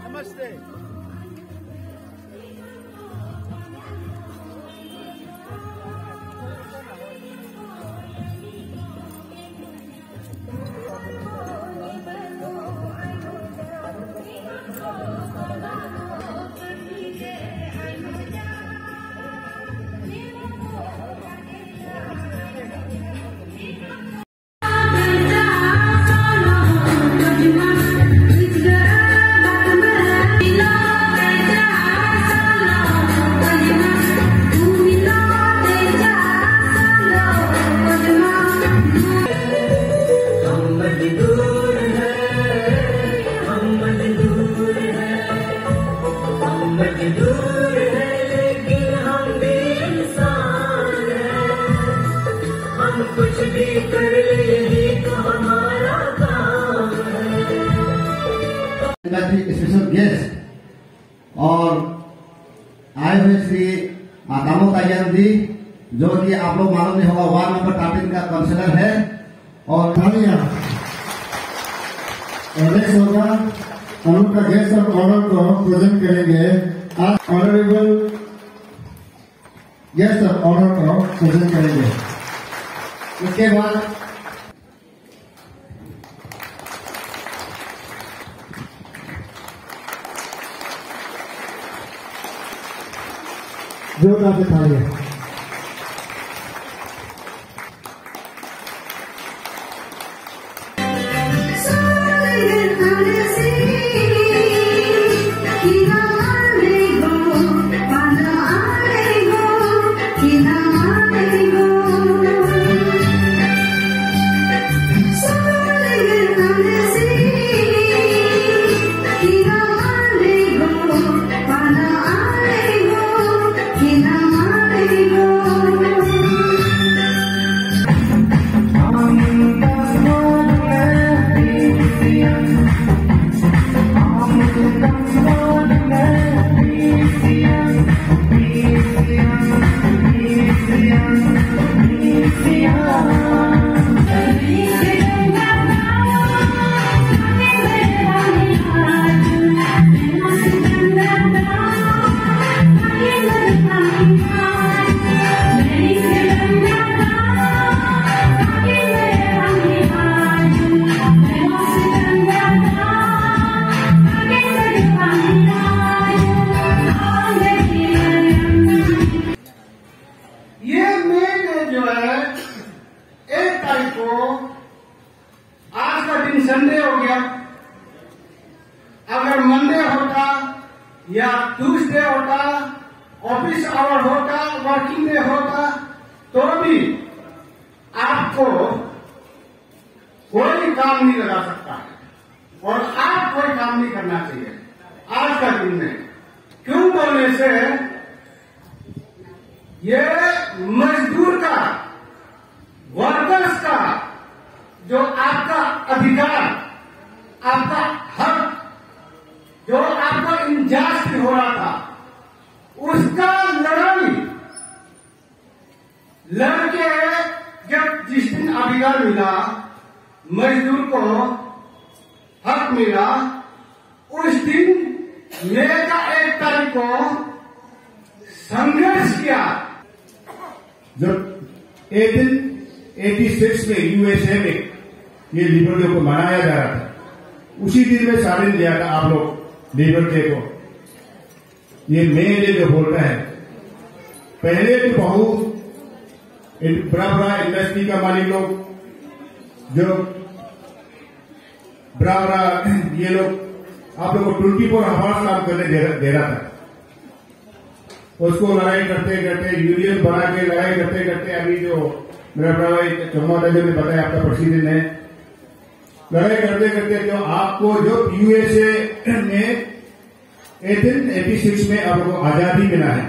नमस्ते। कुछ भी कर ले यही तो हमारा काम है। स्पेशल गेस्ट और आए हुए श्री दामो तायन जी, जो कि आप लोग मालूम नहीं होगा वार्ड नंबर 13 का काउंसिलर है। और नेक्स्ट होगा हम लोग का गेस्ट ऑफ ऑनर को प्रेजेंट करेंगे। आज ऑनरेबल गेस्ट ऑफ ऑनर को प्रेजेंट करेंगे। उसके बाद जोरदार से तालियां। आज का दिन संडे हो गया। अगर मंडे होता या ट्यूसडे होता, ऑफिस आवर होता, वर्किंग डे होता, तो भी आपको कोई काम नहीं लगा सकता और आप कोई काम नहीं करना चाहिए आज का दिन में। क्यों बोलने से ये मजदूर का, वर्कर्स का जो आपका अधिकार, आपका हक, जो आपका इंजास्ट हो रहा था, उसका लड़ाई लड़के जब जिस दिन अधिकार मिला, मजदूर को हक मिला, उस दिन मई का 1 तारीख को संघर्ष किया। जब 1886 में यूएसए में ये लिबर्टी डे को मनाया जा रहा था, उसी दिन में सारे लिया था आप लोग लिबर्टी डे को। ये मई डे जो बोलता है, पहले तो बहुत बड़ा बड़ा इंडस्ट्री का मालिक लोग, जो बड़ा बड़ा ये लोग आप लोगों को 24 आवर्स काम करने दे रहा था। उसको लड़ाई करते करते, यूनियन बना के लड़ाई करते करते, अभी जो मेरा बड़ा भाई चौमा दादा ने बताया, आपका प्रेसिडेंट है, लड़ाई करते करते जो आपको जो यूएसए में 1886 में आपको आजादी मिला है,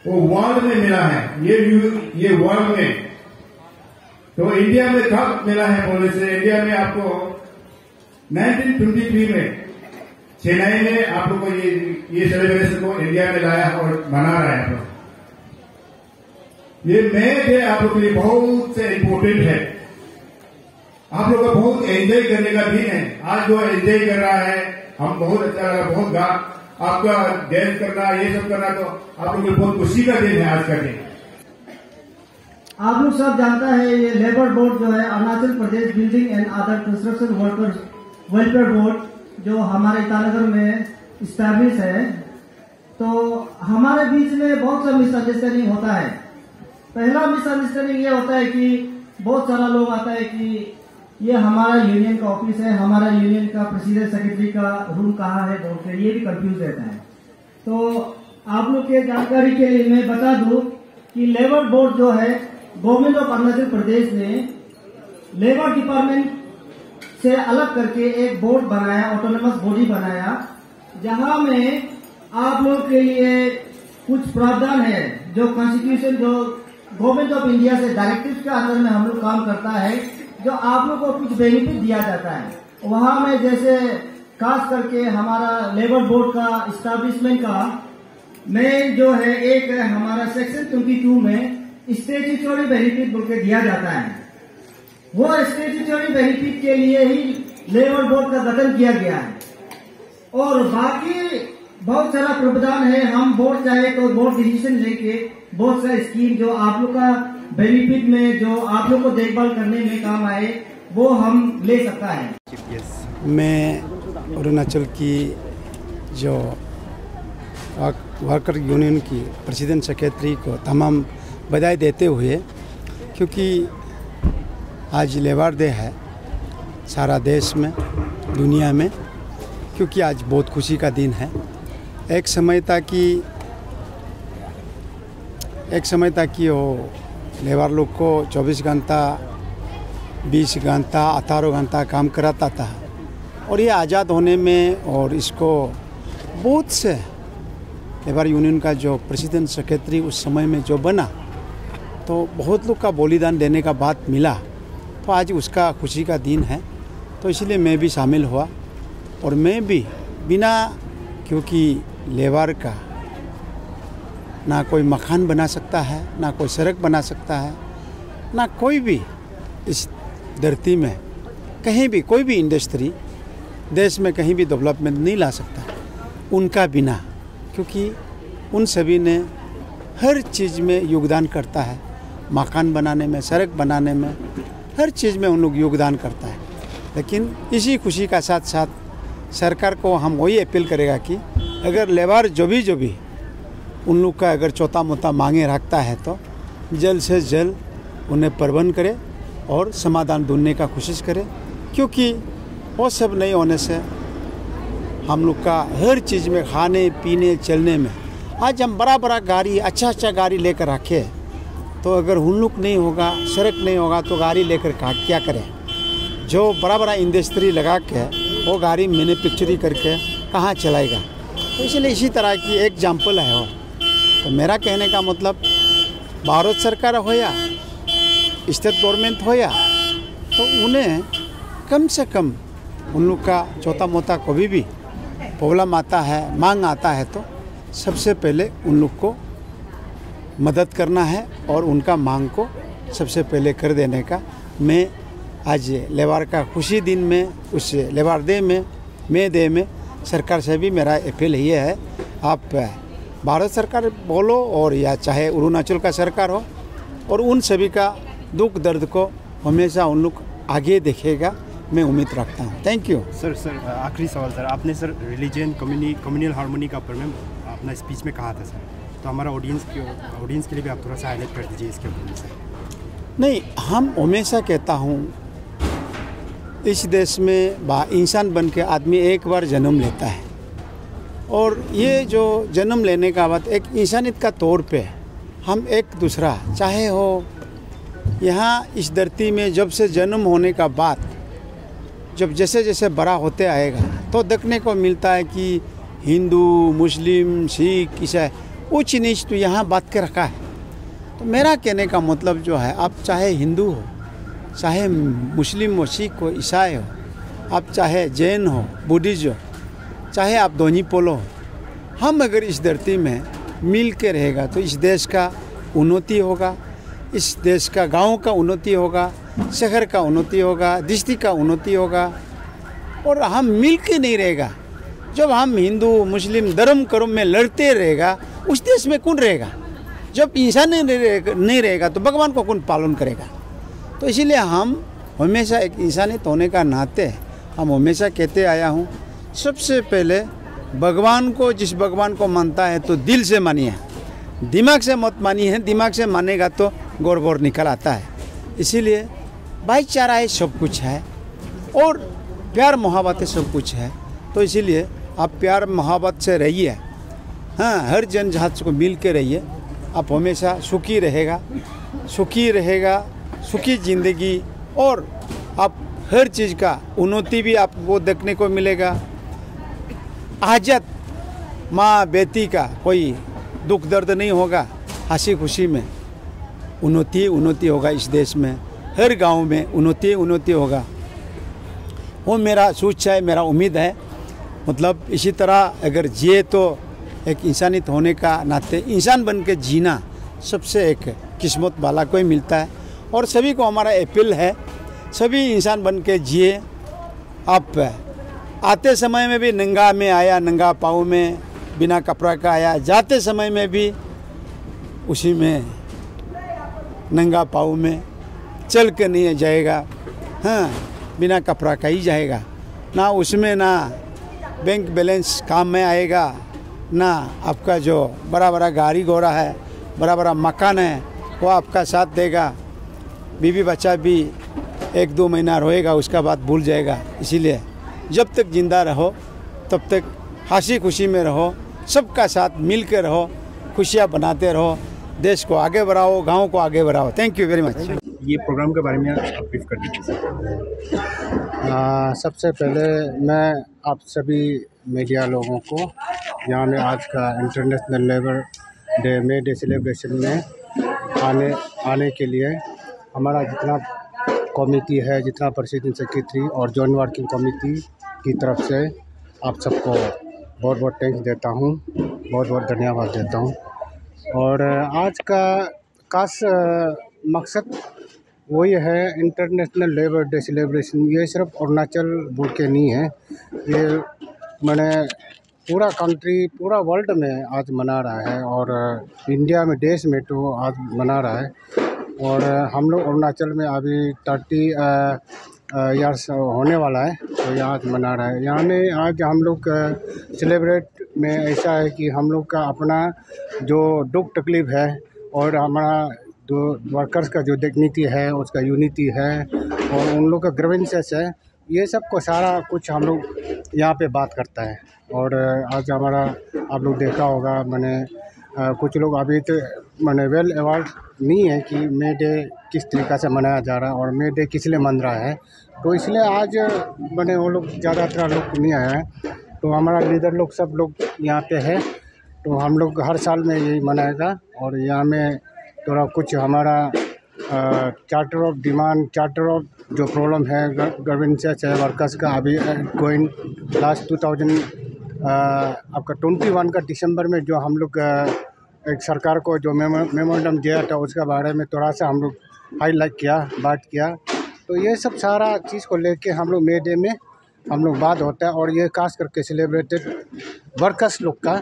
वो वर्ल्ड में मिला है। ये वर्ल्ड में तो इंडिया में कब मिला है बोले से, इंडिया में आपको 1923 में चेन्नई में आप लोग को ये सेलिब्रेशन को इंडिया में लाया और मना रहा है। ये नए डे आप लोग के लिए बहुत से इम्पोर्टेंट है, आप लोग को बहुत एंजॉय करने का दिन है। आज जो एंजॉय कर रहा है हम बहुत अच्छा लगा, बहुत आपका डांस करना ये सब करना, तो आप लोग को बहुत खुशी का दिन है आज का दिन। आप लोग सब जानता है ये लेबर बोर्ड जो है Arunachal Pradesh building and other construction workers welfare board जो हमारे ईटानगर में स्टैब्लिश है। तो हमारे बीच में बहुत सा मिसअंडरस्टैंडिंग होता है। पहला मिसअंडरस्टैंडिंग ये होता है कि बहुत सारा लोग आता है कि ये हमारा यूनियन का ऑफिस है, हमारा यूनियन का प्रेसिडेंट सेक्रेटरी का रूम कहाँ है बोल के ये भी कंफ्यूज रहता है। तो आप लोग के जानकारी के लिए मैं बता दूं कि लेबर बोर्ड जो है गवर्नमेंट ऑफ अरुणाचल प्रदेश ने लेबर डिपार्टमेंट से अलग करके एक बोर्ड बनाया, ऑटोनोमस बॉडी बनाया, जहां में आप लोग के लिए कुछ प्रावधान है जो कॉन्स्टिट्यूशन जो गवर्नमेंट ऑफ इंडिया से डायरेक्टिव के अंदर में हम लोग काम करता है, जो आप लोग को कुछ बेनिफिट दिया जाता है। वहां में जैसे खास करके हमारा लेबर बोर्ड का इस्टेब्लिशमेंट का मेन जो है एक हमारा सेक्शन 22 में स्टैट्यूटरी बेनिफिट बोल के दिया जाता है। वो स्टैट्यूटरी बेनिफिट के लिए ही लेबर बोर्ड का गठन किया गया है और बाकी बहुत सारा प्रावधान है। हम बोर्ड चाहे तो बोर्ड डिसीजन लेके बहुत सारे स्कीम जो आप लोग का बेनिफिट में जो आप लोग को देखभाल करने में काम आए वो हम ले सकता है। मैं अरुणाचल की जो वर्कर यूनियन की प्रेसिडेंट सेक्रेटरी को तमाम बधाई देते हुए, क्योंकि आज लेबर डे है सारा देश में दुनिया में, क्योंकि आज बहुत खुशी का दिन है। एक समय था कि वो लेबर लोग को 24 घंटा 20 घंटा 18 घंटा काम कराता था और ये आज़ाद होने में और इसको बहुत से लेबर यूनियन का जो प्रेसिडेंट सेक्रेटरी उस समय में जो बना तो बहुत लोग का बलिदान देने का बात मिला, तो आज उसका खुशी का दिन है। तो इसलिए मैं भी शामिल हुआ और मैं भी बिना, क्योंकि लेबर का ना कोई मकान बना सकता है, ना कोई सड़क बना सकता है, ना कोई भी इस धरती में कहीं भी कोई भी इंडस्ट्री देश में कहीं भी डेवलपमेंट नहीं ला सकता उनका बिना, क्योंकि उन सभी ने हर चीज़ में योगदान करता है, मकान बनाने में, सड़क बनाने में, हर चीज़ में उन लोग योगदान करता है। लेकिन इसी खुशी का साथ साथ सरकार को हम वही अपील करेगा कि अगर लेबर जो भी उन लोग का अगर छोटा मोटा मांगे रखता है तो जल्द से जल्द उन्हें प्रबंध करे और समाधान ढूंढने का कोशिश करे, क्योंकि वो सब नहीं होने से हम लोग का हर चीज़ में खाने पीने चलने में, आज हम बड़ा गाड़ी अच्छा गाड़ी लेकर रखे, तो अगर उन लोग नहीं होगा, सड़क नहीं होगा तो गाड़ी लेकर क्या करें। जो बड़ा इंडस्ट्री लगा के वो गाड़ी मैन्युफैक्चरिंग करके कहाँ चलाएगा। तो इसलिए इसी तरह की एग्जाम्पल है वो। तो मेरा कहने का मतलब भारत सरकार हो या स्टेट गवर्नमेंट हो या, तो उन्हें कम से कम उन लोग का छोटा मोटा कभी भी प्रॉब्लम आता है, मांग आता है, तो सबसे पहले उन लोग को मदद करना है और उनका मांग को सबसे पहले कर देने का। मैं आज लेबर का खुशी दिन में, उस लेबर डे में, मे डे में सरकार से भी मेरा अपील ये है, आप भारत सरकार बोलो और या चाहे अरुणाचल का सरकार हो, और उन सभी का दुख दर्द को हमेशा उन लोग आगे देखेगा, मैं उम्मीद रखता हूँ। Thank you sir. आखिरी सवाल सर, आपने सर रिलीजन कम्युनल हार्मोनी का प्रमेय अपना स्पीच में कहा था सर, तो हमारा ऑडियंस के लिए भी आप थोड़ा सा हाईलाइट कर दीजिए इसके ऊपर सर। नहीं, हम हमेशा कहता हूँ इस देश में इंसान बन के आदमी एक बार जन्म लेता है, और ये जो जन्म लेने का बाद एक इंसानियत का तौर पे हम एक दूसरा चाहे हो यहाँ इस धरती में जब से जन्म होने का बाद जब जैसे जैसे बड़ा होते आएगा तो देखने को मिलता है कि हिंदू, मुस्लिम, सिख, ईसाई ऊंच नीच तो यहाँ बात के रखा है। तो मेरा कहने का मतलब जो है, आप चाहे हिंदू हो, चाहे मुस्लिम हो, सिख हो, ईसाई हो, आप चाहे जैन हो, बुद्धिस्ट हो, चाहे आप दोनी पोलो हो, हम अगर इस धरती में मिल के रहेगा तो इस देश का उन्नति होगा, इस देश का गांव का उन्नति होगा, शहर का उन्नति होगा, डिस्ट्रिक्ट का उन्नति होगा। और हम मिल के नहीं रहेगा, जब हम हिंदू मुस्लिम धर्म कर्म में लड़ते रहेगा, उस देश में कौन रहेगा? जब इंसान नहीं रहेगा तो भगवान को कौन पालन करेगा? तो इसीलिए हम हमेशा एक इंसानियत होने का नाते हम हमेशा कहते आया हूँ, सबसे पहले भगवान को, जिस भगवान को मानता है तो दिल से मानिए, दिमाग से मत मानिए। दिमाग से मानेगा तो गौर निकल आता है। इसीलिए भाईचारा है, सब कुछ है, और प्यार मोहब्बत सब कुछ है। तो इसीलिए आप प्यार मोहब्बत से रहिए, हाँ, हर जनजाति को मिल के रहिए, आप हमेशा सुखी रहेगा, सुखी ज़िंदगी, और आप हर चीज़ का उन्नति भी आपको देखने को मिलेगा। आज़ाद माँ बेटी का कोई दुख दर्द नहीं होगा, हंसी खुशी में उन्नति होगा इस देश में, हर गांव में उन्नति होगा। वो मेरा सोच है, मेरा उम्मीद है। मतलब इसी तरह अगर जिए तो एक इंसानियत होने का नाते इंसान बन के जीना सबसे एक किस्मत वाला को ही मिलता है। और सभी को हमारा अपील है, सभी इंसान बन के जिए। आप आते समय में भी नंगा में आया, नंगा पाँव में बिना कपड़ा का आया, जाते समय में भी उसी में नंगा पाँव में चल के नहीं जाएगा, हाँ, बिना कपड़ा का ही जाएगा। ना उसमें ना बैंक बैलेंस काम में आएगा, ना आपका जो बड़ा बड़ा गाड़ी घोड़ा है, बड़ा बड़ा मकान है, वो आपका साथ देगा। बीवी बच्चा भी 1-2 महीना रहेगा, उसका बाद भूल जाएगा। इसीलिए जब तक जिंदा रहो तब तक हंसी खुशी में रहो, सबका साथ मिल के रहो, खुशियाँ बनाते रहो, देश को आगे बढ़ाओ, गाँव को आगे बढ़ाओ। Thank you very much. ये प्रोग्राम के बारे में आप ब्रीफ कर दीजिए। सबसे पहले मैं आप सभी मीडिया लोगों को यहाँ में आज का इंटरनेशनल लेबर डे मे डे सेलिब्रेशन में आने के लिए हमारा जितना कमेटी है, जितना प्रेसिडेंट सेक्रेटरी और जॉइंट वर्किंग कमेटी की तरफ से आप सबको बहुत बहुत थैंक्स देता हूँ, बहुत बहुत धन्यवाद देता हूँ। और आज का खास मकसद वही है, इंटरनेशनल लेबर डे सेलिब्रेशन। ये सिर्फ अरुणाचल बोल के नहीं है, ये मैंने पूरा कंट्री, पूरा वर्ल्ड में आज मना रहा है, और इंडिया में, देश में तो आज मना रहा है। और हम लोग अरुणाचल में अभी 30 ईयर्स होने वाला है, तो यहाँ आज मना रहा है। यहाँ में आज हम लोग सेलिब्रेट में ऐसा है कि हम लोग का अपना जो दुख तकलीफ़ है और हमारा जो वर्कर्स का जो डिग्निटी है, उसका यूनिटी है, और उन लोग का ग्रीवेंसेस है, ये सब को सारा कुछ हम लोग यहाँ पे बात करता है। और आज हमारा आप लोग देखा होगा, मैंने कुछ लोग अभी तो मैंने वेल अवार्ड नहीं है कि मे डे किस तरीक़ा से मनाया जा रहा है और मे डे किस लिए मन रहा है, तो इसलिए आज मैंने वो लोग ज़्यादातर लोग नहीं आया है, तो हमारा लीडर लोग सब लोग यहाँ पे है। तो हम लोग हर साल में यही मनाएगा। और यहाँ में थोड़ा कुछ हमारा charter of demand, charter of जो प्रॉब्लम है गवर्नेंस है वर्कर्स का, अभी गोइंग लास्ट 2000 आपका 21 का दिसंबर में जो हम लोग एक सरकार को जो मेमोरेंडम दिया था, उसके बारे में थोड़ा सा हम लोग हाईलाइट किया, बात किया। तो ये सब सारा चीज़ को लेके हम लोग मे डे में हम लोग बात होता है। और ये खास करके सेलिब्रेटेड वर्कर्स लोग का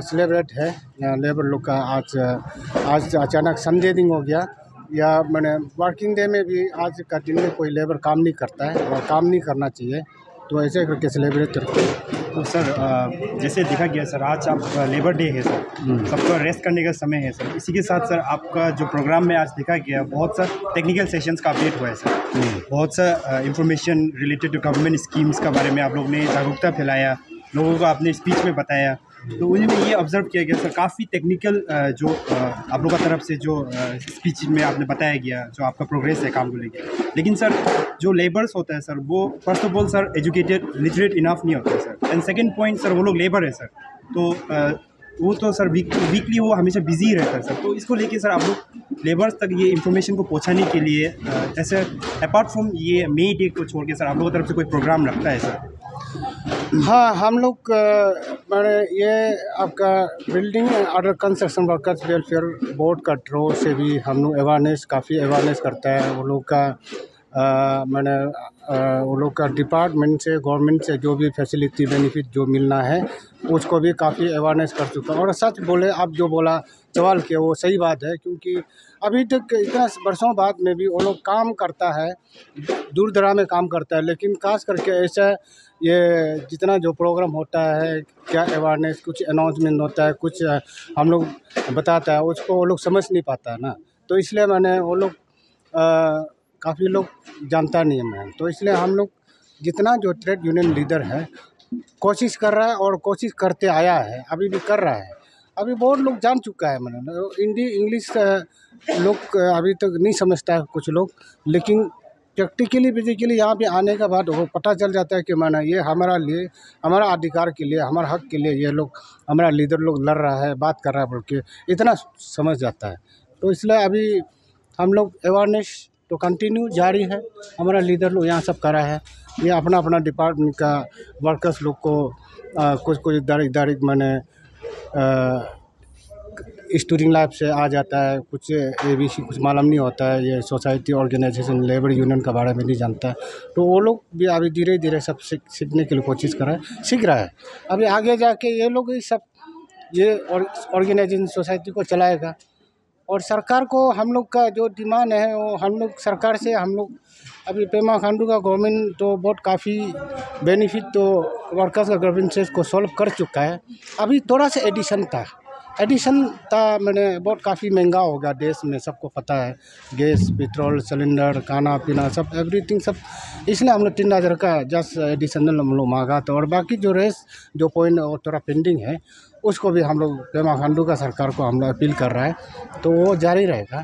सेलिब्रेट है, लेबर लोग का आज अचानक संडे दिन हो गया, या मैंने वर्किंग डे में भी आज का दिन में कोई लेबर काम नहीं करता है और काम नहीं करना चाहिए, तो ऐसे करके सेलिब्रेट करते हैं। तो सर जैसे देखा गया सर, आज आप लेबर डे है सर, सबका रेस्ट करने का समय है सर। इसी के साथ सर आपका जो प्रोग्राम में आज देखा गया, बहुत सा टेक्निकल सेशंस का अपडेट हुआ है सर, बहुत सा information related to government schemes का बारे में आप लोग ने जागरूकता फैलाया, लोगों को आपने स्पीच में बताया। तो उनमें ये ऑब्जर्व किया गया सर, काफ़ी टेक्निकल जो आप लोगों की तरफ से जो स्पीच में आपने बताया गया, जो आपका प्रोग्रेस है काम को लेकर। लेकिन सर जो लेबर्स होता है सर, वो first of all sir educated, literate enough नहीं होता है sir, and second point sir वो लोग लेबर है सर, तो वो तो सर वीकली वो हमेशा बिजी रहता है सर। तो इसको लेके सर आप लोग लेबर्स तक ये इन्फॉर्मेशन को पहुंचाने के लिए जैसे अपार्ट फ्रॉम ये मे डे को छोड़ के सर आप लोगों की तरफ से कोई प्रोग्राम रखता है सर? हाँ, हम लोग मैंने ये आपका building under construction workers welfare board का थ्रू से भी हम लोग काफ़ी अवेयरनेस करता है। वो लोग का वो लोग का डिपार्टमेंट से गवर्नमेंट से जो भी फैसिलिटी बेनिफिट जो मिलना है उसको भी काफ़ी अवेयरनेस कर चुका। और सच बोले, आप जो बोला सवाल किया वो सही बात है, क्योंकि अभी तक इतना वर्षों बाद में भी वो लोग काम करता है, दूर दराज में काम करता है, लेकिन खास करके ऐसा ये जितना जो प्रोग्राम होता है, क्या अवेयरनेस कुछ अनाउंसमेंट होता है, कुछ हम लोग बताता है, उसको वो लोग समझ नहीं पाता है ना। तो इसलिए मैंने वो लोग काफ़ी लोग जानता नहीं है मैम। तो इसलिए हम लोग जितना जो ट्रेड यूनियन लीडर है कोशिश कर रहा है और कोशिश करते आया है, अभी भी कर रहा है। अभी बहुत लोग जान चुका है मैंने, हिंदी इंग्लिश लोग अभी तक नहीं समझता है कुछ लोग, लेकिन प्रैक्टिकली फिजिकली यहाँ पे आने के बाद वो पता चल जाता है कि माना ये हमारा लिए, हमारा अधिकार के लिए, हमारा हक के लिए ये लोग, हमारा लीडर लोग लड़ रहा है, बात कर रहा है बोल के इतना समझ जाता है। तो इसलिए अभी हम लोग अवेयरनेस तो कंटिन्यू जारी है, हमारा लीडर लोग यहाँ सब कर रहा है। ये अपना अपना डिपार्टमेंट का वर्कर्स लोग को कुछ इधर मैंने स्टूडेंट लाइफ से आ जाता है, कुछ ABC कुछ मालूम नहीं होता है, ये सोसाइटी ऑर्गेनाइजेशन लेबर यूनियन के बारे में नहीं जानता है। तो वो लोग भी अभी धीरे धीरे सब सीखने के लिए कोशिश कर रहा है, सीख रहा है। अभी आगे जाके ये लोग ये ऑर्गेनाइजेशन सोसाइटी को चलाएगा। और सरकार को हम लोग का जो डिमांड है वो हम लोग सरकार से हम लोग अभी पेमा खांडू का गवर्नमेंट तो बहुत काफ़ी बेनिफिट तो वर्कर्स का ग्रीवेंसेस को सॉल्व कर चुका है। अभी थोड़ा सा एडिशन था मैंने, बहुत काफ़ी महंगा हो गया देश में, सबको पता है, गैस पेट्रोल सिलेंडर खाना पीना सब एवरीथिंग सब, इसलिए हम लोग 3000 का जस्ट एडिशनल हम लोग मांगा था। और बाकी जो रेस्ट जो पॉइंट और थोड़ा पेंडिंग है उसको भी हम लोग पेमा खांडू का सरकार को हम लोग अपील कर रहा है, तो वो जारी रहेगा।